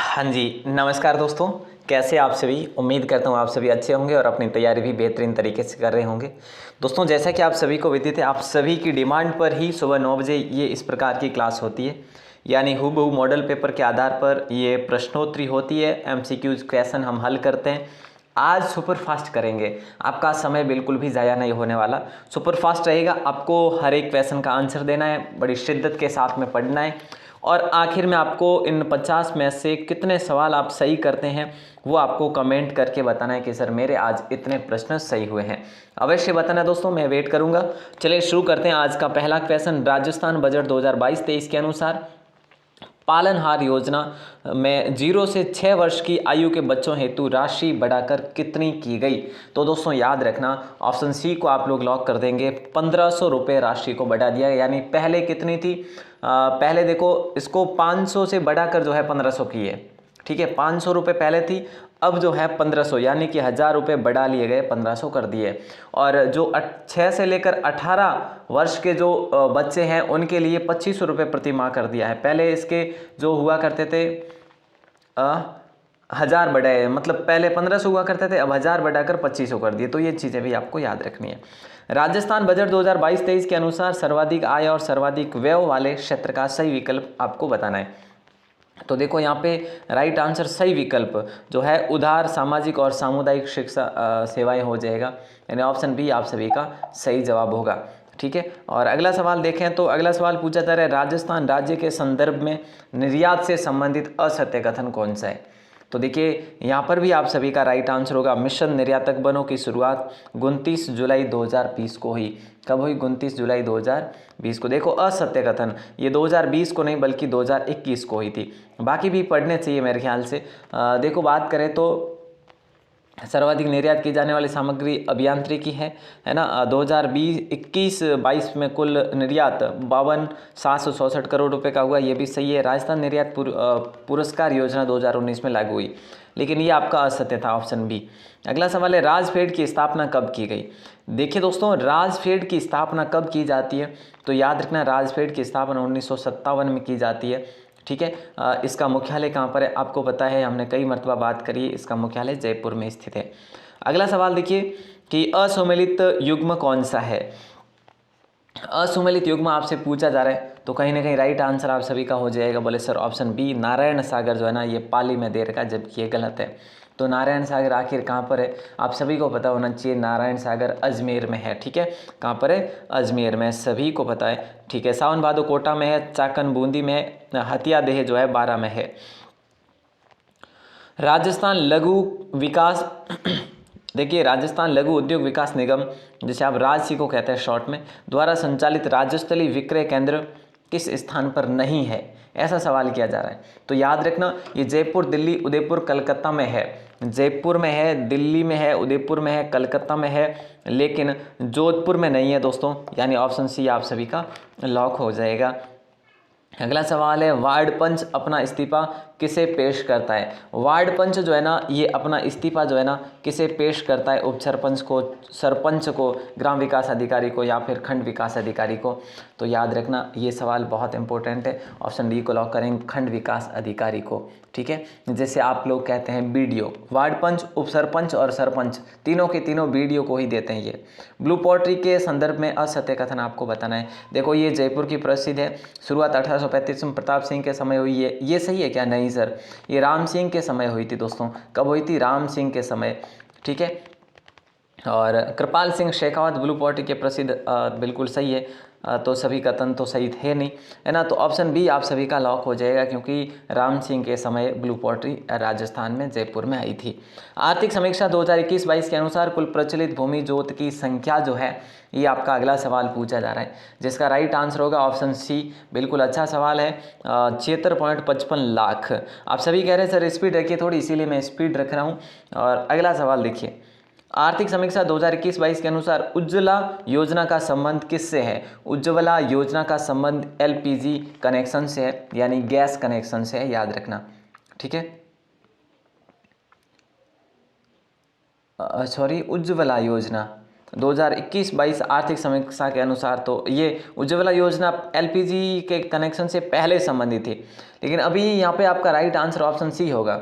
हाँ जी, नमस्कार दोस्तों। कैसे आप सभी? उम्मीद करता हूँ आप सभी अच्छे होंगे और अपनी तैयारी भी बेहतरीन तरीके से कर रहे होंगे। दोस्तों, जैसा कि आप सभी को विदित है, आप सभी की डिमांड पर ही सुबह 9 बजे ये इस प्रकार की क्लास होती है, यानी हूबहू मॉडल पेपर के आधार पर ये प्रश्नोत्तरी होती है। एमसीक्यूज क्वेश्चन हम हल करते हैं। आज सुपर फास्ट करेंगे, आपका समय बिल्कुल भी ज़ाया नहीं होने वाला। सुपर फास्ट रहेगा, आपको हर एक क्वेश्चन का आंसर देना है, बड़ी शिद्दत के साथ में पढ़ना है और आखिर में आपको इन 50 में से कितने सवाल आप सही करते हैं वो आपको कमेंट करके बताना है कि सर मेरे आज इतने प्रश्न सही हुए हैं। अवश्य बताना दोस्तों, मैं वेट करूंगा। चलिए शुरू करते हैं आज का पहला क्वेश्चन। राजस्थान बजट 2022-23 के अनुसार पालनहार योजना में 0 से 6 वर्ष की आयु के बच्चों हेतु राशि बढ़ाकर कितनी की गई? तो दोस्तों याद रखना, ऑप्शन सी को आप लोग लॉक कर देंगे। 1500 रुपये राशि को बढ़ा दिया, यानी पहले कितनी थी? पहले देखो, इसको 500 से बढ़ाकर जो है 1500 की है। ठीक है, 500 रुपये पहले थी, अब जो है 1500, यानी कि 1000 रुपये बढ़ा लिए गए, 1500 कर दिए। और जो 6 से लेकर 18 वर्ष के जो बच्चे हैं उनके लिए 2500 रुपये प्रति माह कर दिया है। पहले इसके जो हुआ करते थे 1000 बढ़ाए, मतलब पहले 1500 हुआ करते थे, अब 1000 बढ़ाकर 2500 कर दिए। तो ये चीज़ें भी आपको याद रखनी है। राजस्थान बजट 2022-23 के अनुसार सर्वाधिक आय और सर्वाधिक व्यय वाले क्षेत्र का सही विकल्प आपको बताना है। तो देखो यहाँ पे राइट आंसर सही विकल्प जो है उदार सामाजिक और सामुदायिक शिक्षा सेवाएं हो जाएगा, यानी ऑप्शन बी आप सभी का सही जवाब होगा। ठीक है, और अगला सवाल देखें तो अगला सवाल पूछा जा रहा है, राजस्थान राज्य के संदर्भ में निर्यात से संबंधित असत्य कथन कौन सा है? तो देखिए यहाँ पर भी आप सभी का राइट आंसर होगा, मिशन निर्यातक बनो की शुरुआत 29 जुलाई 2020 को हुई। कब हुई? 29 जुलाई 2020 को। देखो असत्य कथन ये 2020 को नहीं बल्कि 2021 को हुई थी। बाकी भी पढ़ने चाहिए मेरे ख्याल से। देखो बात करें तो सर्वाधिक निर्यात की जाने वाली सामग्री अभियांत्रिकी है ना। 2021-22 में कुल निर्यात 52,767 करोड़ रुपए का हुआ, ये भी सही है। राजस्थान निर्यात पुरस्कार योजना 2019 में लागू हुई, लेकिन ये आपका असत्य था, ऑप्शन बी। अगला सवाल है, राजफेड की स्थापना कब की गई? देखिए दोस्तों, राजफेड की स्थापना कब की जाती है? तो याद रखना, राजफेड की स्थापना 1957 में की जाती है। ठीक है, इसका मुख्यालय कहाँ पर है? आपको पता है, हमने कई मरतबा बात करी है, इसका मुख्यालय जयपुर में स्थित है। अगला सवाल देखिए कि असुमेलित युग्म कौन सा है? असुमेलित युग्म आपसे पूछा जा रहा है, तो कहीं ना कहीं राइट आंसर आप सभी का हो जाएगा। बोले सर ऑप्शन बी नारायण सागर जो है ना, ये पाली में दे रखा है, जबकि ये गलत है। तो नारायण सागर आखिर कहाँ पर है? आप सभी को पता होना चाहिए, नारायण सागर अजमेर में है। ठीक है, कहाँ पर है? अजमेर में, सभी को पता है। ठीक है, सावन भादो कोटा में है, चाकन बूंदी में है, हथिया देह जो है 12 में है। राजस्थान लघु विकास देखिए, राजस्थान लघु उद्योग विकास निगम, जिसे आप राजसी को कहते हैं शॉर्ट में, द्वारा संचालित राज्य स्तरीय विक्रय केंद्र किस स्थान पर नहीं है? ऐसा सवाल किया जा रहा है। तो याद रखना, ये जयपुर, दिल्ली, उदयपुर, कलकत्ता में है। जयपुर में है, दिल्ली में है, उदयपुर में है, कलकत्ता में है, लेकिन जोधपुर में नहीं है दोस्तों, यानी ऑप्शन सी आप सभी का लॉक हो जाएगा। अगला सवाल है, वार्ड पंच अपना इस्तीफा किसे पेश करता है? वार्ड पंच जो है ना, ये अपना इस्तीफा जो है ना किसे पेश करता है? उप सरपंच को, सरपंच को, ग्राम विकास अधिकारी को, या फिर खंड विकास अधिकारी को? तो याद रखना, ये सवाल बहुत इंपॉर्टेंट है। ऑप्शन डी को लॉक करेंगे, खंड विकास अधिकारी को। ठीक है, जैसे आप लोग कहते हैं बीडीओ, वार्ड पंच, उप सरपंच और सरपंच, तीनों के तीनों बीडीओ को ही देते हैं ये। ब्लू पोल्ट्री के संदर्भ में असत्य कथन आपको बताना है। देखो ये जयपुर की प्रसिद्ध है, शुरुआत 1835 में प्रताप सिंह के समय हुई है, ये सही है क्या? नहीं सर, ये राम सिंह के समय हुई थी दोस्तों। कब हुई थी? राम सिंह के समय। ठीक है, और कृपाल सिंह शेखावत ब्लू पोल्ट्री के प्रसिद्ध, बिल्कुल सही है। तो सभी कथन तो सही थे नहीं, है ना। तो ऑप्शन बी आप सभी का लॉक हो जाएगा, क्योंकि राम सिंह के समय ब्लू पोल्ट्री राजस्थान में जयपुर में आई थी। आर्थिक समीक्षा 2021-22 के अनुसार कुल प्रचलित भूमि जोत की संख्या जो है, ये आपका अगला सवाल पूछा जा रहा है, जिसका राइट आंसर होगा ऑप्शन सी। बिल्कुल अच्छा सवाल है, 76.55 लाख। आप सभी कह रहे हैं सर स्पीड रखिए थोड़ी, इसीलिए मैं स्पीड रख रहा हूँ। और अगला सवाल देखिए, आर्थिक समीक्षा 2021-22 के अनुसार उज्ज्वला योजना का संबंध किससे है? उज्ज्वला योजना का संबंध एलपीजी कनेक्शन से है, यानी गैस कनेक्शन से है, याद रखना। ठीक है, सॉरी, उज्ज्वला योजना, 2021-22 आर्थिक समीक्षा के अनुसार तो ये उज्ज्वला योजना एलपीजी के कनेक्शन से पहले संबंधित थी, लेकिन अभी यहाँ पे आपका राइट आंसर ऑप्शन सी होगा।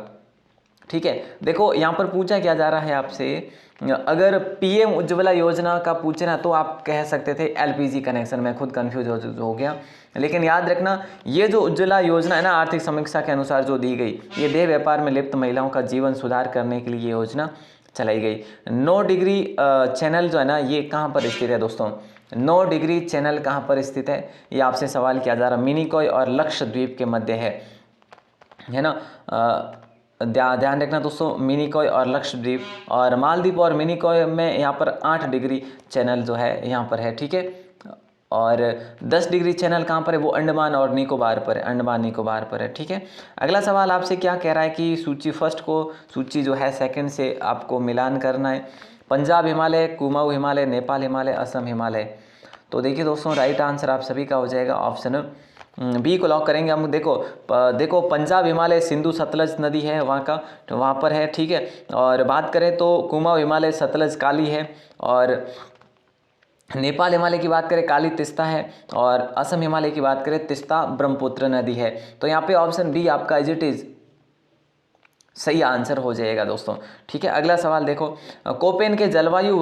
ठीक है, देखो यहाँ पर पूछा क्या जा रहा है आपसे, अगर पीएम उज्ज्वला योजना का पूछे ना तो आप कह सकते थे एलपीजी कनेक्शन, में खुद कंफ्यूज हो गया। लेकिन याद रखना ये जो उज्ज्वला योजना है ना आर्थिक समीक्षा के अनुसार जो दी गई, ये देह व्यापार में लिप्त महिलाओं का जीवन सुधार करने के लिए योजना चलाई गई। 9 डिग्री चैनल जो है ना ये कहाँ पर स्थित है दोस्तों, 9 डिग्री चैनल कहाँ पर स्थित है, ये आपसे सवाल किया जा रहा है। मिनिकॉय और लक्षद्वीप के मध्य है ना। ध्यान रखना दोस्तों, मिनिकॉय और लक्षद्वीप, और मालदीव और मिनिकॉय में यहाँ पर 8 डिग्री चैनल जो है यहाँ पर है। ठीक है, और 10 डिग्री चैनल कहाँ पर है, वो अंडमान और निकोबार पर है, अंडमान निकोबार पर है। ठीक है, अगला सवाल आपसे क्या कह रहा है कि सूची फर्स्ट को सूची जो है सेकंड से आपको मिलान करना है। पंजाब हिमालय, कुमाऊं हिमालय, नेपाल हिमालय, असम हिमालय। तो देखिए दोस्तों राइट आंसर आप सभी का हो जाएगा ऑप्शन बी को लॉक करेंगे हम। देखो पंजाब हिमालय सिंधु सतलज नदी है वहाँ का, तो वहाँ पर है। ठीक है, और बात करें तो कुमाऊं हिमालय सतलज काली है, और नेपाल हिमालय की बात करें काली तिस्ता है, और असम हिमालय की बात करें तिस्ता ब्रह्मपुत्र नदी है। तो यहाँ पे ऑप्शन बी आपका एज इट इज सही आंसर हो जाएगा दोस्तों। ठीक है, अगला सवाल देखो, कोपेन के जलवायु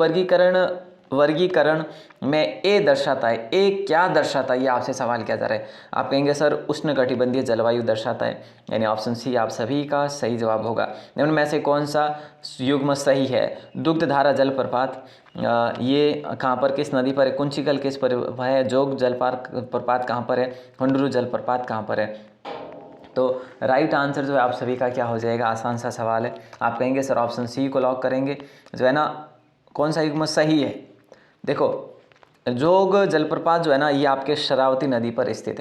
वर्गीकरण में ए दर्शाता है, ए क्या दर्शाता है, ये आपसे सवाल किया जा रहा है। आप कहेंगे सर उष्णकटिबंधीय जलवायु दर्शाता है, यानी ऑप्शन सी आप सभी का सही जवाब होगा। निम्न में से कौन सा युग्म सही है। दुग्धधारा जलप्रपात ये कहाँ पर किस नदी पर है, कुंचिकल किस पर है, जोग जलप्रपात कहाँ पर है, हुंडरू जलप्रपात कहाँ पर है। तो राइट आंसर जो है आप सभी का क्या हो जाएगा, आसान सा सवाल है। आप कहेंगे सर ऑप्शन सी को लॉक करेंगे, जो है ना कौन सा युग्म सही है। देखो जोग जलप्रपात जो है ना ये आपके शरावती नदी पर स्थित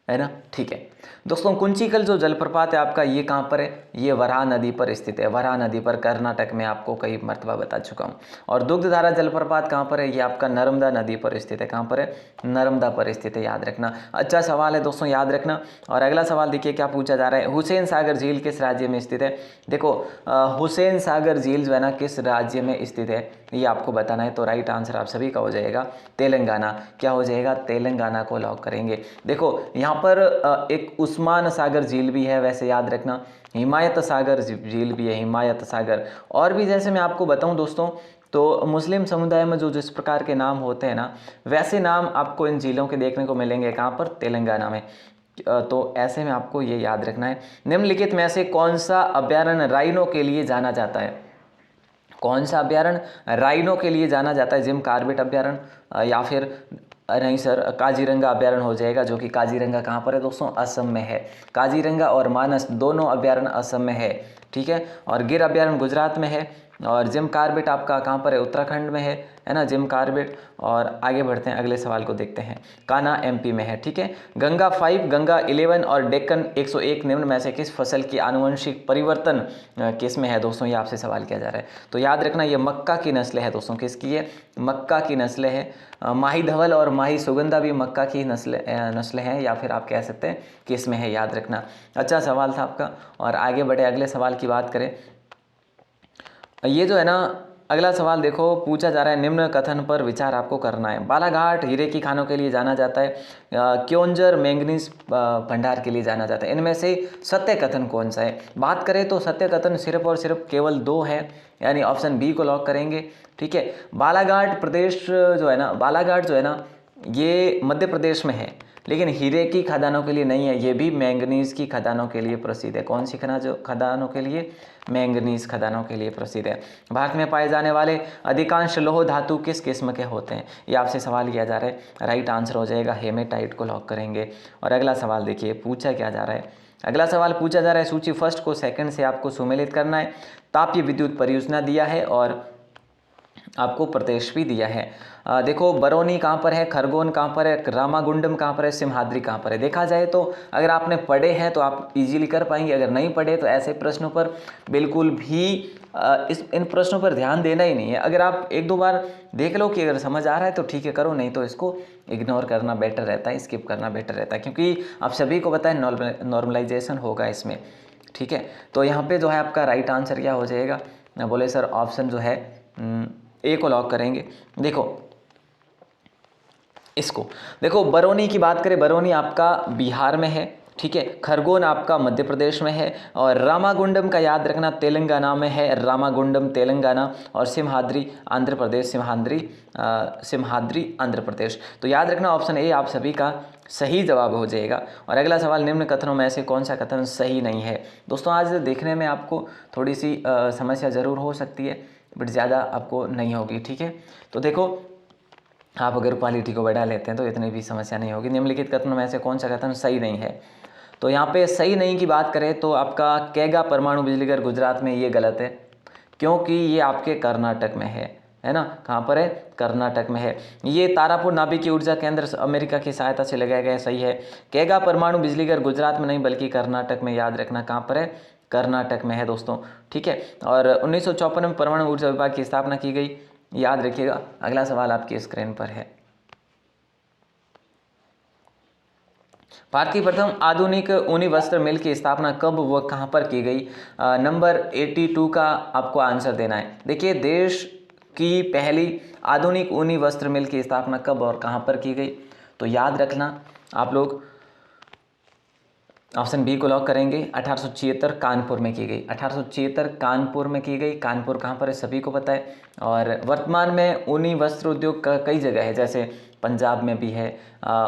है ना। ठीक है दोस्तों, कुंचिकल जो जलप्रपात है आपका ये कहाँ पर है, ये वराह नदी पर स्थित है, वराह नदी पर, कर्नाटक में, आपको कई मर्तबा बता चुका हूँ। और दुग्धधारा जलप्रपात कहाँ पर है, ये आपका नर्मदा नदी पर स्थित है। कहाँ पर है, नर्मदा पर स्थित है, याद रखना। अच्छा सवाल है दोस्तों, याद रखना। और अगला सवाल देखिए क्या पूछा जा रहा है, हुसैन सागर झील किस राज्य में स्थित है। देखो हुसैन सागर झील जो है ना किस राज्य में स्थित है ये आपको बताना है। तो राइट आंसर आप सभी का हो जाएगा तेलंगाना। क्या हो जाएगा, तेलंगाना को लॉक करेंगे। देखो यहाँ पर एक उस्मान सागर झील भी है, वैसे याद रखना, हिमायत सागर झील भी है, हिमायत सागर। और भी जैसे मैं आपको बताऊं दोस्तों, तो मुस्लिम समुदाय में जो जिस प्रकार के नाम होते हैं ना, वैसे नाम आपको इन झीलों के देखने को मिलेंगे। कहाँ पर, तेलंगाना में। तो ऐसे में आपको ये याद रखना है। निम्नलिखित में से कौन सा अभ्यारण्य राइनो के लिए जाना जाता है, कौन सा अभ्यारण्य राइनो के लिए जाना जाता है, जिम कार्बेट अभ्यारण्य या फिर नहीं सर काजीरंगा अभ्यारण्य हो जाएगा, जो कि काजीरंगा कहाँ पर है दोस्तों, असम में है। काजीरंगा और मानस दोनों अभ्यारण्य असम में है। ठीक है, और गिर अभ्यारण्य गुजरात में है, और जिम कार्बेट आपका कहाँ पर है, उत्तराखंड में है ना, जिम कार्बेट। और आगे बढ़ते हैं, अगले सवाल को देखते हैं। कान्हा एमपी में है। ठीक है, गंगा 5, गंगा 11 और डेक्कन 101 निम्न में से किस फसल की आनुवंशिक परिवर्तन किस में है दोस्तों, ये आपसे सवाल किया जा रहा है। तो याद रखना ये मक्का की नस्ल है दोस्तों, किसकी है, मक्का की नस्ल है। माही धवल और माही सुगंधा भी मक्का की नस्ल है, या फिर आप कह सकते हैं कि इसमें है, याद रखना। अच्छा सवाल था आपका। और आगे बढ़े, अगले सवाल की बात करें। ये जो है ना अगला सवाल देखो, पूछा जा रहा है निम्न कथन पर विचार आपको करना है। बालाघाट हीरे की खानों के लिए जाना जाता है, क्योंझर मैंगनीज भंडार के लिए जाना जाता है। इनमें से सत्य कथन कौन सा है। बात करें तो सत्य कथन सिर्फ और सिर्फ केवल 2 है, यानी ऑप्शन बी को लॉक करेंगे। ठीक है, बालाघाट प्रदेश जो है ना, बालाघाट जो है ना ये मध्य प्रदेश में है, लेकिन हीरे की खदानों के लिए नहीं है, ये भी मैंगनीज की खदानों के लिए प्रसिद्ध है। कौन सी खदानों के लिए, मैंगनीज खदानों के लिए प्रसिद्ध है। भारत में पाए जाने वाले अधिकांश लौह धातु किस किस्म के होते हैं, ये आपसे सवाल किया जा रहा है। राइट आंसर हो जाएगा हेमेटाइट को लॉक करेंगे। और अगला सवाल देखिए पूछा क्या जा रहा है, अगला सवाल पूछा जा रहा है सूची फर्स्ट को सेकंड से आपको सुमेलित करना है। तापीय विद्युत परियोजना दिया है और आपको प्रदेश भी दिया है। देखो बरौनी कहाँ पर है, खरगोन कहाँ पर है, रामागुंडम कहाँ पर है, सिमहाद्री कहाँ पर है। देखा जाए तो अगर आपने पढ़े हैं तो आप इजीली कर पाएंगे, अगर नहीं पढ़े तो ऐसे प्रश्नों पर बिल्कुल भी इन प्रश्नों पर ध्यान देना ही नहीं है। अगर आप 1-2 बार देख लो कि अगर समझ आ रहा है तो ठीक है करो, नहीं तो इसको इग्नोर करना बेटर रहता है, स्किप करना बेटर रहता है, क्योंकि आप सभी को पता है नॉर्मलाइजेशन होगा इसमें। ठीक है, तो यहाँ पे जो है आपका राइट आंसर क्या हो जाएगा, बोले सर ऑप्शन जो है ए को लॉक करेंगे। देखो इसको देखो, बरौनी की बात करें, बरौनी आपका बिहार में है, ठीक है। खरगोन आपका मध्य प्रदेश में है, और रामागुंडम का याद रखना तेलंगाना में है, रामागुंडम तेलंगाना, और सिमहाद्री आंध्र प्रदेश, सिमहाद्री आंध्र प्रदेश। तो याद रखना ऑप्शन ए आप सभी का सही जवाब हो जाएगा। और अगला सवाल, निम्न कथनों में से कौन सा कथन सही नहीं है। दोस्तों आज देखने में आपको थोड़ी सी समस्या ज़रूर हो सकती है, बट ज़्यादा आपको नहीं होगी, ठीक है। तो देखो आप अगर क्वालिटी को बढ़ा लेते हैं तो इतनी भी समस्या नहीं होगी। निम्नलिखित कथनों में से कौन सा कथन सही नहीं है। तो यहाँ पे सही नहीं की बात करें तो आपका कैगा परमाणु बिजली घर गुजरात में, ये गलत है, क्योंकि ये आपके कर्नाटक में है ना। कहाँ पर है? कर्नाटक में है। ये तारापुर नाभिकीय ऊर्जा केंद्र अमेरिका की सहायता से लगाया गया, सही है। कैगा परमाणु बिजली घर गुजरात में नहीं बल्कि कर्नाटक में, याद रखना कहाँ पर है? कर्नाटक में है दोस्तों, ठीक है। और 1954 में परमाणु ऊर्जा विभाग की स्थापना की गई, याद रखिएगा। अगला सवाल आपकी स्क्रीन पर है। भारत की प्रथम आधुनिक ऊनी वस्त्र मिल की स्थापना कब व कहां पर की गई? नंबर 82 का आपको आंसर देना है। देखिए देश की पहली आधुनिक ऊनी वस्त्र मिल की स्थापना कब और कहां पर की गई, तो याद रखना आप लोग ऑप्शन बी को लॉक करेंगे। 1876 कानपुर में की गई, 1876 कानपुर में की गई। कानपुर कहाँ पर है सभी को पता है। और वर्तमान में ऊनी वस्त्र उद्योग का कई जगह है, जैसे पंजाब में भी है,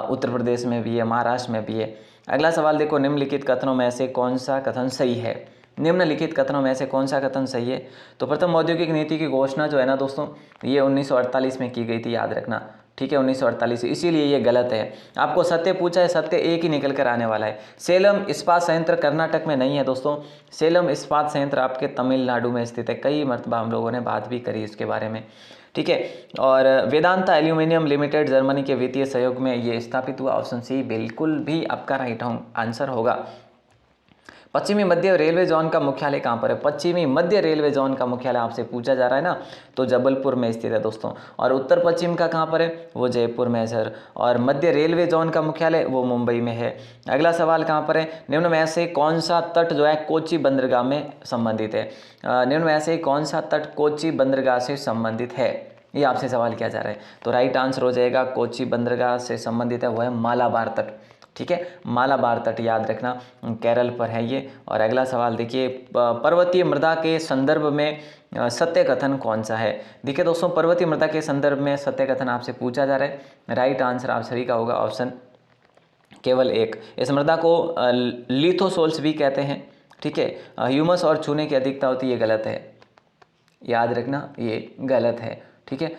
उत्तर प्रदेश में भी है, महाराष्ट्र में भी है। अगला सवाल देखो, निम्नलिखित कथनों में से कौन सा कथन सही है? निम्नलिखित कथनों में से कौन सा कथन सही है? तो प्रथम औद्योगिक नीति की घोषणा जो है ना दोस्तों, ये 1948 में की गई थी, याद रखना, ठीक है। 1948, इसीलिए ये गलत है। आपको सत्य पूछा है, सत्य एक ही निकल कर आने वाला है। सेलम इस्पात संयंत्र कर्नाटक में नहीं है दोस्तों, सेलम इस्पात संयंत्र आपके तमिलनाडु में स्थित है। कई मरतबा हम लोगों ने बात भी करी इसके बारे में, ठीक है। और वेदांता एल्यूमिनियम लिमिटेड जर्मनी के वित्तीय सहयोग में ये स्थापित हुआ। ऑप्शन सी बिल्कुल भी आपका राइट आंसर होगा। पश्चिमी मध्य रेलवे जोन का मुख्यालय कहाँ पर है? पश्चिमी मध्य रेलवे जोन का मुख्यालय आपसे पूछा जा रहा है ना, तो जबलपुर में स्थित है दोस्तों। और उत्तर पश्चिम का कहाँ पर है? वो जयपुर में है सर। और मध्य रेलवे जोन का मुख्यालय वो मुंबई में है। अगला सवाल कहाँ पर है? निम्न में से कौन सा तट जो है कोच्चि बंदरगाह में संबंधित है? निम्न में से कौन सा तट कोच्चि बंदरगाह से संबंधित है, ये आपसे सवाल किया जा रहा है। तो राइट आंसर हो जाएगा कोच्चि बंदरगाह से संबंधित है, वह है मालाबार तट, ठीक है। मालाबार तट याद रखना, केरल पर है ये। और अगला सवाल देखिए, पर्वतीय मृदा के संदर्भ में सत्य कथन कौन सा है? देखिए दोस्तों, पर्वतीय मृदा के संदर्भ में सत्य कथन आपसे पूछा जा रहा है। राइट आंसर आप सभी का होगा ऑप्शन केवल एक। इस मृदा को लिथोसोल्स भी कहते हैं, ठीक है। ह्यूमस और चूने की अधिकता होती है, ये गलत है, याद रखना ये गलत है, ठीक है।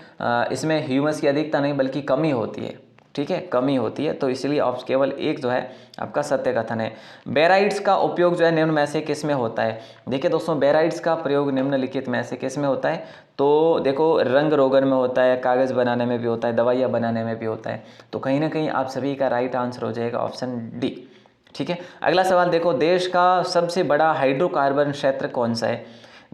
इसमें ह्यूमस की अधिकता नहीं बल्कि कमी होती है, ठीक है, कमी होती है। तो इसलिए ऑप्शन केवल एक जो है आपका सत्य कथन है। बेराइड्स का उपयोग जो है निम्न में से किस में होता है? देखिए दोस्तों, बेराइड्स का प्रयोग निम्नलिखित में से किस में होता है? तो देखो रंग रोगन में होता है, कागज़ बनाने में भी होता है, दवाइयाँ बनाने में भी होता है। तो कहीं ना कहीं आप सभी का राइट आंसर हो जाएगा ऑप्शन डी, ठीक है। अगला सवाल देखो, देश का सबसे बड़ा हाइड्रोकार्बन क्षेत्र कौन सा है?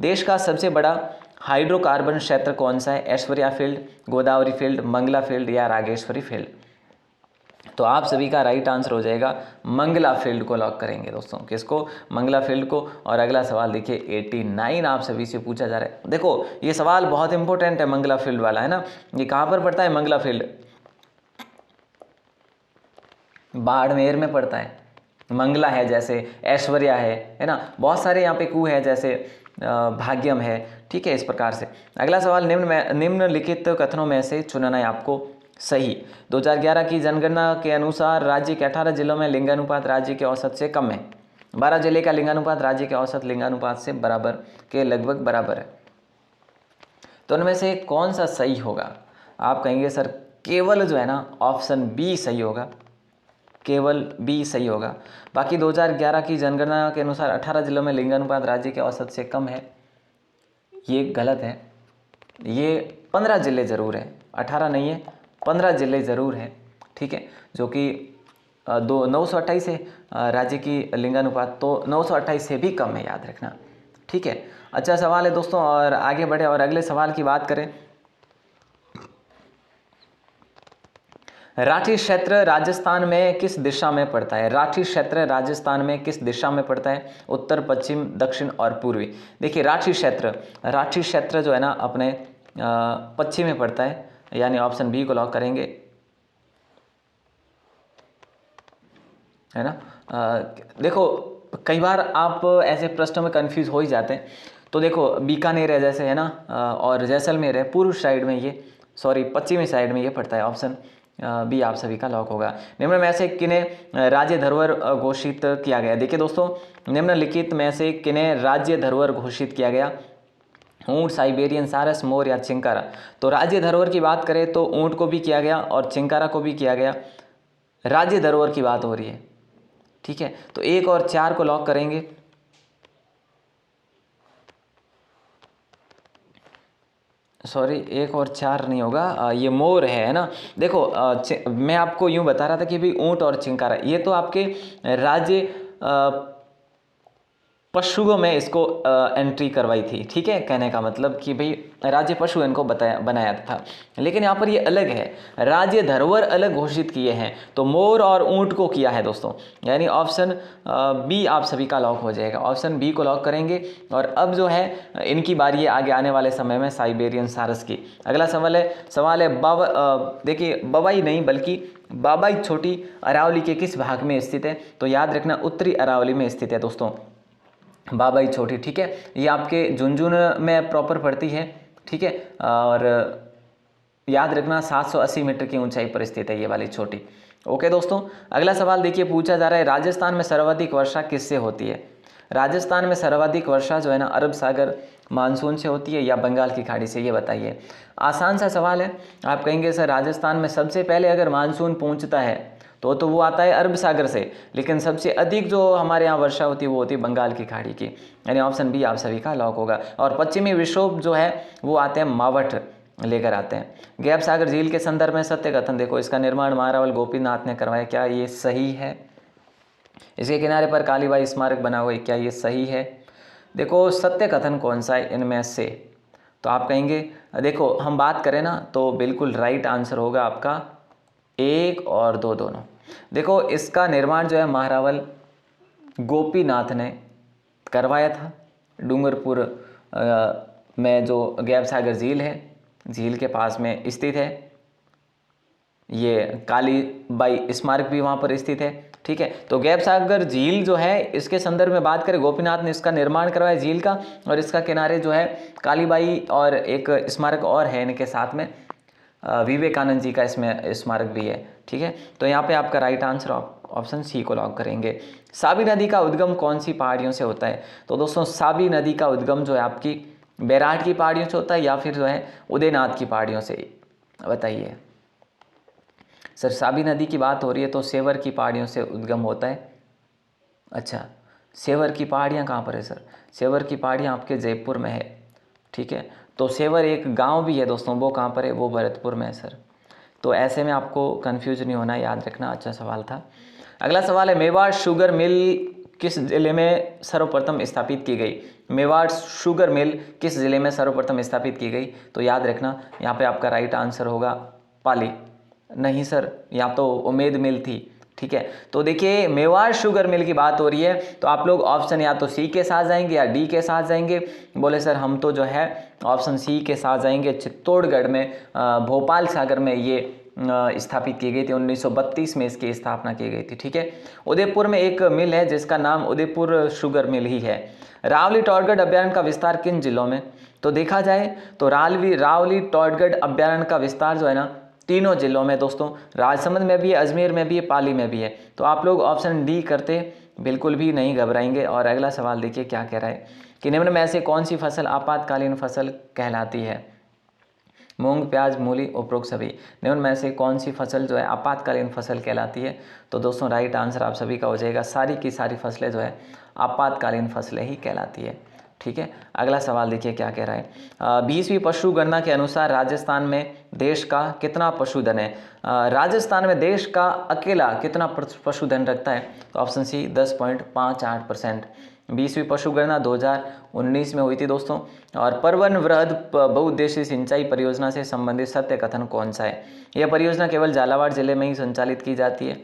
देश का सबसे बड़ा हाइड्रोकार्बन क्षेत्र कौन सा है? Aishwariya field, Godavari field, Mangala field या रागेश्वरी फील्ड? तो आप सभी का राइट आंसर हो जाएगा मंगला फील्ड को लॉक करेंगे दोस्तों। किसको? मंगला फील्ड को। और अगला सवाल देखिए 89 आप सभी से पूछा जा रहा है। देखो ये सवाल बहुत इंपॉर्टेंट है, मंगला फील्ड वाला है ना। ये कहाँ पर पड़ता है मंगला फील्ड? बाड़मेर में पड़ता है। मंगला है जैसे ऐश्वर्या है ना, बहुत सारे यहाँ पे कू है जैसे भाग्यम है, ठीक है, इस प्रकार से। अगला सवाल, निम्नलिखित कथनों में से चुनना है आपको सही। 2011 की जनगणना के अनुसार राज्य के 18 जिलों में लिंगानुपात राज्य के औसत से कम है। 12 जिले का लिंगानुपात राज्य के औसत लिंगानुपात से बराबर के लगभग बराबर है। तो उनमें से कौन सा सही होगा? आप कहेंगे सर केवल जो है ना ऑप्शन बी सही होगा, केवल बी सही होगा। बाकी 2011 की जनगणना के अनुसार 18 जिलों में लिंगानुपात राज्य के औसत से कम है, ये गलत है। ये 15 जिले ज़रूर है, 18 नहीं है, 15 जिले ज़रूर हैं, ठीक है, जो कि 928 है राज्य की लिंगानुपात, तो 928 से भी कम है, याद रखना, ठीक है। अच्छा सवाल है दोस्तों, और आगे बढ़े और अगले सवाल की बात करें। राठी क्षेत्र राजस्थान में किस दिशा में पड़ता है? राठी क्षेत्र राजस्थान में किस दिशा में पड़ता है? उत्तर, पश्चिम, दक्षिण और पूर्वी। देखिए राठी क्षेत्र जो है ना अपने पश्चिम में पड़ता है, यानी ऑप्शन बी को लॉक करेंगे, है ना। देखो कई बार आप ऐसे प्रश्नों में कंफ्यूज हो ही जाते हैं। तो देखो बीकानेर है जैसे, है ना, और जैसलमेर है, पूर्व साइड में ये, सॉरी पश्चिमी साइड में ये पड़ता है। ऑप्शन बी आप सभी का लॉक होगा। निम्न में से किन्हें राज्य धरोहर घोषित किया गया? देखिए दोस्तों, निम्नलिखित में से किन्हें राज्य धरोहर घोषित किया गया? ऊंट, साइबेरियन सारस, मोर या चिंकारा? तो राज्य धरोहर की बात करें तो ऊंट को भी किया गया और चिंकारा को भी किया गया। राज्य धरोहर की बात हो रही है, ठीक है। तो 1 और 4 को लॉक करेंगे। सॉरी 1 और 4 नहीं होगा, ये मोर है ना। देखो मैं आपको यूं बता रहा था कि भाई ऊंट और चिंकारा ये तो आपके राज्य पशुओं में इसको एंट्री करवाई थी, ठीक है। कहने का मतलब कि भाई राज्य पशु इनको बनाया था, लेकिन यहाँ पर ये अलग है, राज्य धरोहर अलग घोषित किए हैं। तो मोर और ऊंट को किया है दोस्तों, यानी ऑप्शन बी आप सभी का लॉक हो जाएगा। ऑप्शन बी को लॉक करेंगे। और अब जो है इनकी बारी है आगे आने वाले समय में साइबेरियन सारस की। अगला सवाल है देखिए बवाई नहीं बल्कि बाबाई छोटी अरावली के किस भाग में स्थित है? तो याद रखना उत्तरी अरावली में स्थित है दोस्तों बाबाई छोटी, ठीक है। ये आपके झुंझुनू में प्रॉपर पड़ती है, ठीक है। और याद रखना 780 मीटर की ऊंचाई पर स्थित है ये वाली छोटी। ओके दोस्तों, अगला सवाल देखिए पूछा जा रहा है, राजस्थान में सर्वाधिक वर्षा किससे होती है? राजस्थान में सर्वाधिक वर्षा जो है ना अरब सागर मानसून से होती है या बंगाल की खाड़ी से, ये बताइए। आसान सा सवाल है। आप कहेंगे सर राजस्थान में सबसे पहले अगर मानसून पहुंचता है तो वो आता है अरब सागर से, लेकिन सबसे अधिक जो हमारे यहाँ वर्षा होती है वो होती है बंगाल की खाड़ी की, यानी ऑप्शन बी आप सभी का लॉक होगा। और पश्चिमी विक्षोभ जो है वो आते हैं मावठ लेकर आते हैं। गैप सागर झील के संदर्भ में सत्य कथन देखो, इसका निर्माण महारावल गोपीनाथ ने करवाया, क्या ये सही है? इसके किनारे पर कालीबाई स्मारक बना हुआ है, क्या ये सही है? देखो सत्य कथन कौन सा है इनमें से? तो आप कहेंगे देखो हम बात करें ना तो बिल्कुल राइट आंसर होगा आपका 1 और 2 दोनों। देखो इसका निर्माण जो है महारावल गोपीनाथ ने करवाया था। डूंगरपुर में जो गैप सागर झील है, झील के पास में स्थित है। ये कालीबाई स्मारक भी वहाँ पर स्थित है, ठीक है। तो गैप सागर झील जो है इसके संदर्भ में बात करें, गोपीनाथ ने इसका निर्माण करवाया झील का, और इसका किनारे जो है कालीबाई और एक स्मारक और है इनके साथ में, विवेकानंद जी का इसमें स्मारक भी है, ठीक है। तो यहाँ पे आपका राइट आंसर ऑप्शन सी को लॉक करेंगे। साबी नदी का उद्गम कौन सी पहाड़ियों से होता है? तो दोस्तों साबी नदी का उद्गम जो है आपकी बैराट की पहाड़ियों से होता है या फिर जो है उदयनाथ की पहाड़ियों से, बताइए। सर साबी नदी की बात हो रही है तो सेवर की पहाड़ियों से उद्गम होता है। अच्छा, सेवर की पहाड़ियाँ कहाँ पर है सर? सेवर की पहाड़ियाँ आपके जयपुर में है, ठीक है। तो सेवर एक गांव भी है दोस्तों, वो कहाँ पर है? वो भरतपुर में है सर। तो ऐसे में आपको कंफ्यूज नहीं होना, याद रखना। अच्छा सवाल था। अगला सवाल है, मेवाड़ शुगर मिल किस जिले में सर्वप्रथम स्थापित की गई? मेवाड़ शुगर मिल किस जिले में सर्वप्रथम स्थापित की गई? तो याद रखना यहाँ पे आपका राइट आंसर होगा पाली। नहीं सर, यहाँ तो उमेद मिल थी, ठीक है। तो देखिए मेवाड़ शुगर मिल की बात हो रही है तो आप लोग ऑप्शन या तो सी के साथ जाएंगे या डी के साथ जाएंगे। बोले सर हम तो जो है ऑप्शन सी के साथ जाएंगे। चित्तौड़गढ़ में भोपाल सागर में ये स्थापित की गई थी, 1932 में इसकी स्थापना की गई थी, ठीक है। उदयपुर में एक मिल है जिसका नाम उदयपुर शुगर मिल ही है। रावली टॉडगढ़ अभ्यारण्य का विस्तार किन जिलों में? तो देखा जाए तो रावली टॉडगढ़ अभ्यारण्य का विस्तार जो है ना तीनों जिलों में दोस्तों, राजसमंद में भी है, अजमेर में भी है, पाली में भी है। तो आप लोग ऑप्शन डी करते बिल्कुल भी नहीं घबराएंगे। और अगला सवाल देखिए क्या कह रहा है कि निम्न में से कौन सी फसल आपातकालीन फसल कहलाती है? मूंग, प्याज, मूली, उपरोक्त सभी। निम्न में से कौन सी फसल जो है आपातकालीन फसल कहलाती है? तो दोस्तों राइट आंसर आप सभी का हो जाएगा, सारी की सारी फसलें जो है आपातकालीन फसलें ही कहलाती है, ठीक है। अगला सवाल देखिए क्या कह रहा है। 20वीं पशु गणना के अनुसार राजस्थान में देश का कितना पशुधन है? राजस्थान में देश का अकेला कितना पशुधन रखता है? तो ऑप्शन सी 10.58%। 20वीं पशु गणना 2019 में हुई थी दोस्तों। और परवन वृहद बहुउद्देशीय सिंचाई परियोजना से संबंधित सत्य कथन कौन सा है? यह परियोजना केवल झालावाड़ जिले में ही संचालित की जाती है।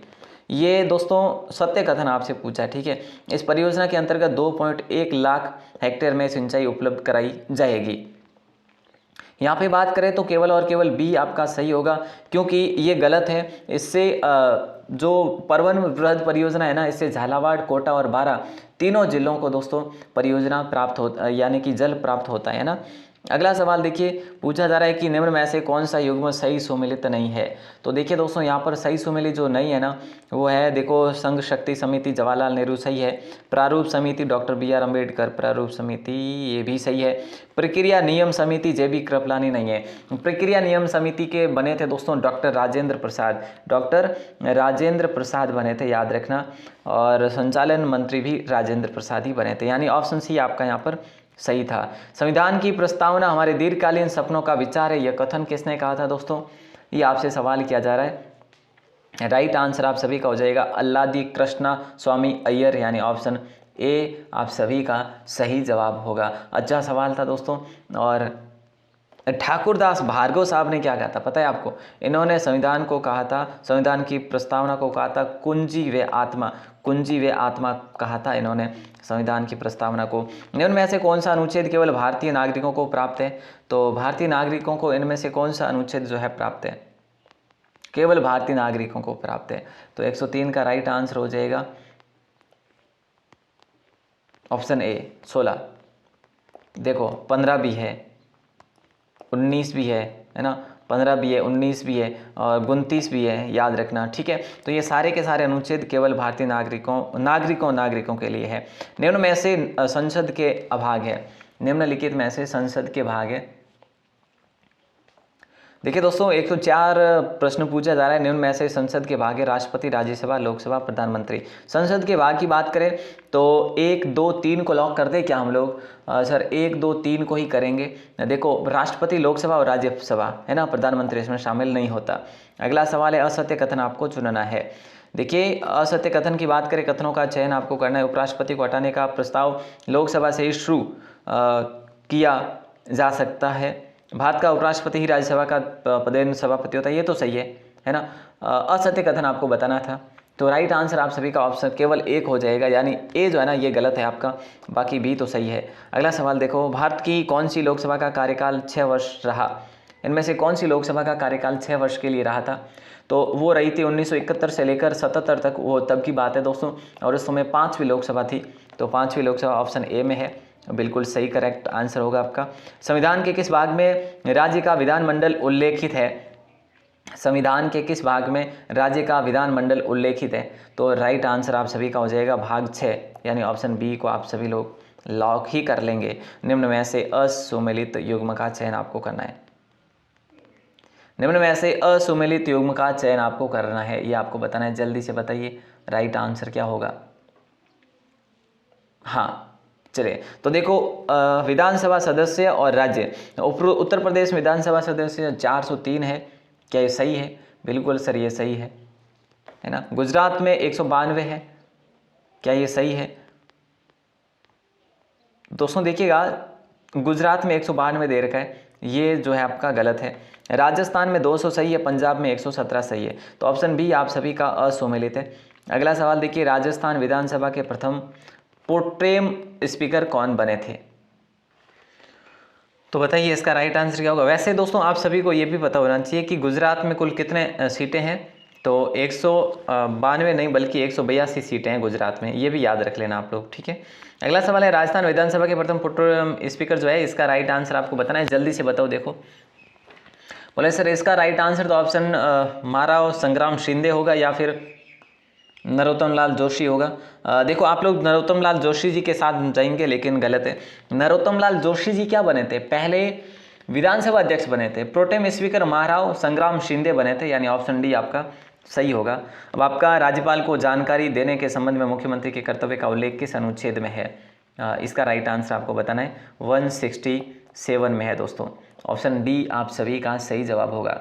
ये दोस्तों सत्य कथन आपसे पूछा है, ठीक है। इस परियोजना के अंतर्गत 2.1 लाख हेक्टेयर में सिंचाई उपलब्ध कराई जाएगी। यहाँ पे बात करें तो केवल और केवल बी आपका सही होगा, क्योंकि ये गलत है। इससे जो परवन बृहद परियोजना है ना, इससे झालावाड़, कोटा और बारां तीनों जिलों को दोस्तों परियोजना प्राप्त हो यानी कि जल प्राप्त होता है ना। अगला सवाल देखिए, पूछा जा रहा है कि निम्न में से कौन सा युग्म सही सुमेलित नहीं है। तो देखिए दोस्तों, यहाँ पर सही सुमेलित जो नहीं है ना, वो है, देखो, संघ शक्ति समिति जवाहरलाल नेहरू सही है, प्रारूप समिति डॉक्टर BR अम्बेडकर, प्रारूप समिति ये भी सही है, प्रक्रिया नियम समिति JB कृपलानी नहीं है। प्रक्रिया नियम समिति के बने थे दोस्तों डॉक्टर राजेंद्र प्रसाद बने थे, याद रखना, और संचालन मंत्री भी राजेंद्र प्रसाद ही बने थे, यानी ऑप्शन सी आपका यहाँ पर सही था। संविधान की प्रस्तावना हमारे दीर्घकालीन सपनों का विचार है, यह कथन किसने कहा था दोस्तों, ये आपसे सवाल किया जा रहा है। राइट आंसर आप सभी का हो जाएगा अल्लादी कृष्णा स्वामी अय्यर, यानी ऑप्शन ए आप सभी का सही जवाब होगा। अच्छा सवाल था दोस्तों। और ठाकुरदास भार्गव साहब ने क्या कहा था पता है आपको? इन्होंने संविधान को कहा था, संविधान की प्रस्तावना को कहा था कुंजी व आत्मा कहा था इन्होंने संविधान की प्रस्तावना को। इनमें में से कौन सा अनुच्छेद केवल भारतीय नागरिकों को प्राप्त है? तो भारतीय नागरिकों को इनमें से कौन सा अनुच्छेद जो है प्राप्त है? केवल भारतीय नागरिकों को प्राप्त है। तो 103 का राइट आंसर हो जाएगा ऑप्शन ए 16। देखो 15 भी है, 19 भी है ना, 15 भी है, 19 भी है और 29 भी है, याद रखना, ठीक है। तो ये सारे के सारे अनुच्छेद केवल भारतीय नागरिकों के लिए है। निम्न में से संसद के अभाग है, निम्नलिखित में से संसद के भाग है। देखिए दोस्तों 104 प्रश्न पूछा जा रहा है, निम्न में से संसद के भाग है राष्ट्रपति, राज्यसभा, लोकसभा, प्रधानमंत्री। संसद के भाग की बात करें तो 1, 2, 3 को लॉक कर दे क्या हम लोग? सर 1, 2, 3 को ही करेंगे। देखो राष्ट्रपति, लोकसभा और राज्यसभा है ना, प्रधानमंत्री इसमें शामिल नहीं होता। अगला सवाल है असत्य कथन आपको चुनना है। देखिए असत्य कथन की बात करें, कथनों का चयन आपको करना है। उपराष्ट्रपति को हटाने का प्रस्ताव लोकसभा से ही शुरू किया जा सकता है। भारत का उपराष्ट्रपति ही राज्यसभा का पदेन सभापति होता है, ये तो सही है ना। असत्य कथन आपको बताना था, तो राइट आंसर आप सभी का ऑप्शन केवल एक हो जाएगा, यानी ए जो है ना ये गलत है आपका, बाकी बी तो सही है। अगला सवाल देखो, भारत की कौन सी लोकसभा का कार्यकाल 6 वर्ष रहा? इनमें से कौन सी लोकसभा का कार्यकाल 6 वर्ष के लिए रहा था? तो वो रही थी 1971 से लेकर 77 तक, वो तब की बात है दोस्तों, और उस समय 5वीं लोकसभा थी। तो 5वीं लोकसभा ऑप्शन ए में है, बिल्कुल सही करेक्ट आंसर होगा आपका। संविधान के किस भाग में राज्य का विधानमंडल उल्लेखित है? संविधान के किस भाग में राज्य का विधानमंडल उल्लेखित है? तो राइट आंसर आप सभी का हो जाएगा भाग 6, यानी ऑप्शन बी को आप सभी लोग लॉक ही कर लेंगे। निम्न में से असुमेलित युग्म का चयन आपको करना है, निम्न में से असुमेलित युग्म का चयन आपको करना है, ये आपको बताना है। जल्दी से बताइए राइट आंसर क्या होगा। हाँ चलिए, तो देखो विधानसभा सदस्य और राज्य, उत्तर प्रदेश विधानसभा सदस्य 403 है, क्या ये सही है? बिल्कुल सर ये सही है ना। गुजरात में 192 है, क्या ये सही है? दोस्तों देखिएगा गुजरात में 192 दे रखा है, ये जो है आपका गलत है। राजस्थान में 200 सही है, पंजाब में 117 सही है, तो ऑप्शन बी आप सभी का असुमेलित है। अगला सवाल देखिए, राजस्थान विधानसभा के प्रथम प्रोटेम स्पीकर कौन बने थे? तो बताइए इसका राइट आंसर क्या होगा। वैसे दोस्तों आप सभी को ये भी पता होना चाहिए कि गुजरात में कुल कितने सीटें हैं, तो 192 नहीं बल्कि 182 सीटें हैं गुजरात में, ये भी याद रख लेना आप लोग, ठीक है। अगला सवाल है, राजस्थान विधानसभा के प्रथम प्रोटेम स्पीकर जो है, इसका राइट आंसर आपको बताना है, जल्दी से बताओ। देखो बोले सर इसका राइट आंसर तो ऑप्शन माराव संग्राम शिंदे होगा या फिर नरोत्तम लाल जोशी होगा। देखो आप लोग नरोत्तम लाल जोशी जी के साथ जाएंगे, लेकिन गलत है। नरोत्तम लाल जोशी जी क्या बने थे? पहले विधानसभा अध्यक्ष बने थे। प्रोटेम स्पीकर महाराव संग्राम शिंदे बने थे, यानी ऑप्शन डी आपका सही होगा। अब आपका राज्यपाल को जानकारी देने के संबंध में मुख्यमंत्री के कर्तव्य का उल्लेख किस अनुच्छेद में है? इसका राइट आंसर आपको बताना है, 167 में है दोस्तों, ऑप्शन डी आप सभी का सही जवाब होगा।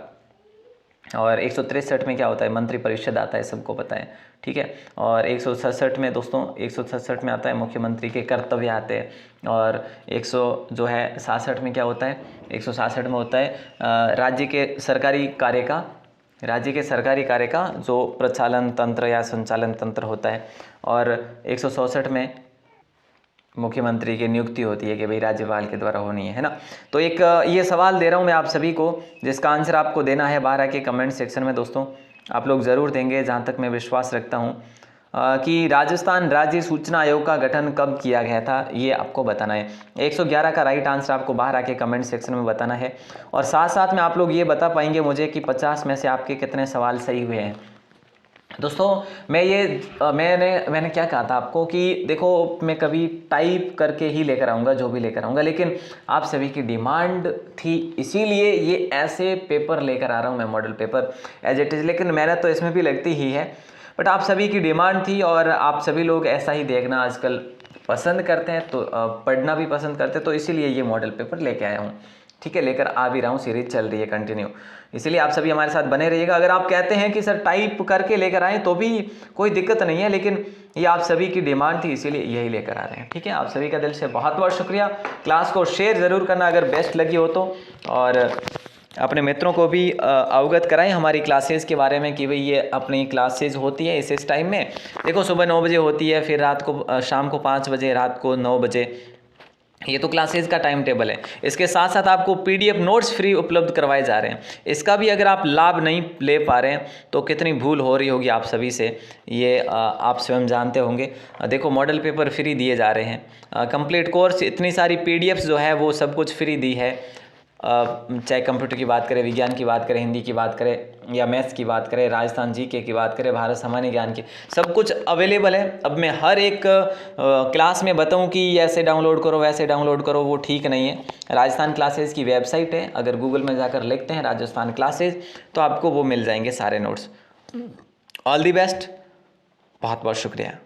और 163 में क्या होता है? मंत्री परिषद आता है, सबको पता है, ठीक है। और 167 में दोस्तों 167 में आता है मुख्यमंत्री के कर्तव्य आते हैं। और 166 में क्या होता है? 166 में होता है राज्य के सरकारी कार्य का जो प्रचालन तंत्र या संचालन तंत्र होता है। और 164 में मुख्यमंत्री की नियुक्ति होती है कि भाई राज्यपाल के द्वारा होनी है ना। तो एक ये सवाल दे रहा हूँ मैं आप सभी को, जिसका आंसर आपको देना है बाहर आके कमेंट सेक्शन में। दोस्तों आप लोग ज़रूर देंगे, जहाँ तक मैं विश्वास रखता हूँ, कि राजस्थान राज्य सूचना आयोग का गठन कब किया गया था, ये आपको बताना है। 111 का राइट आंसर आपको बाहर आके कमेंट सेक्शन में बताना है। और साथ साथ में आप लोग ये बता पाएंगे मुझे कि 50 में से आपके कितने सवाल सही हुए हैं। दोस्तों मैंने क्या कहा था आपको कि देखो, मैं कभी टाइप करके ही लेकर आऊँगा जो भी लेकर आऊँगा, लेकिन आप सभी की डिमांड थी, इसीलिए ये ऐसे पेपर लेकर आ रहा हूँ मैं, model paper as it is. लेकिन मेहनत तो इसमें भी लगती ही है, बट आप सभी की डिमांड थी और आप सभी लोग ऐसा ही देखना आजकल पसंद करते हैं, तो पढ़ना भी पसंद करते हैं, तो इसीलिए ये मॉडल पेपर लेके आया हूँ। ठीक है, लेकर आ भी रहा हूँ, सीरीज चल रही है कंटिन्यू, इसीलिए आप सभी हमारे साथ बने रहिएगा। अगर आप कहते हैं कि सर टाइप करके लेकर आएँ तो भी कोई दिक्कत नहीं है, लेकिन ये आप सभी की डिमांड थी, इसीलिए यही लेकर आ रहे हैं। ठीक है, आप सभी का दिल से बहुत बहुत शुक्रिया। क्लास को शेयर ज़रूर करना अगर बेस्ट लगी हो तो, और अपने मित्रों को भी अवगत कराएं हमारी क्लासेस के बारे में कि भाई ये अपनी क्लासेस होती है इस टाइम में। देखो, सुबह 9 बजे होती है, फिर रात को शाम को 5 बजे, रात को 9 बजे, ये तो क्लासेस का टाइम टेबल है। इसके साथ साथ आपको PDF नोट्स फ्री उपलब्ध करवाए जा रहे हैं। इसका भी अगर आप लाभ नहीं ले पा रहे हैं तो कितनी भूल हो रही होगी आप सभी से, ये आप स्वयं जानते होंगे। देखो, मॉडल पेपर फ्री दिए जा रहे हैं, कंप्लीट कोर्स, इतनी सारी PDFs जो है वो सब कुछ फ्री दी है। चाहे कंप्यूटर की बात करें, विज्ञान की बात करें, हिंदी की बात करें, या मैथ्स की बात करें, राजस्थान GK की बात करें, भारत सामान्य ज्ञान की, सब कुछ अवेलेबल है। अब मैं हर एक क्लास में बताऊं कि ऐसे डाउनलोड करो, वैसे डाउनलोड करो, वो ठीक नहीं है। राजस्थान क्लासेस की वेबसाइट है, अगर गूगल में जाकर लिखते हैं राजस्थान क्लासेस तो आपको वो मिल जाएंगे सारे नोट्स। ऑल दी बेस्ट, बहुत बहुत शुक्रिया।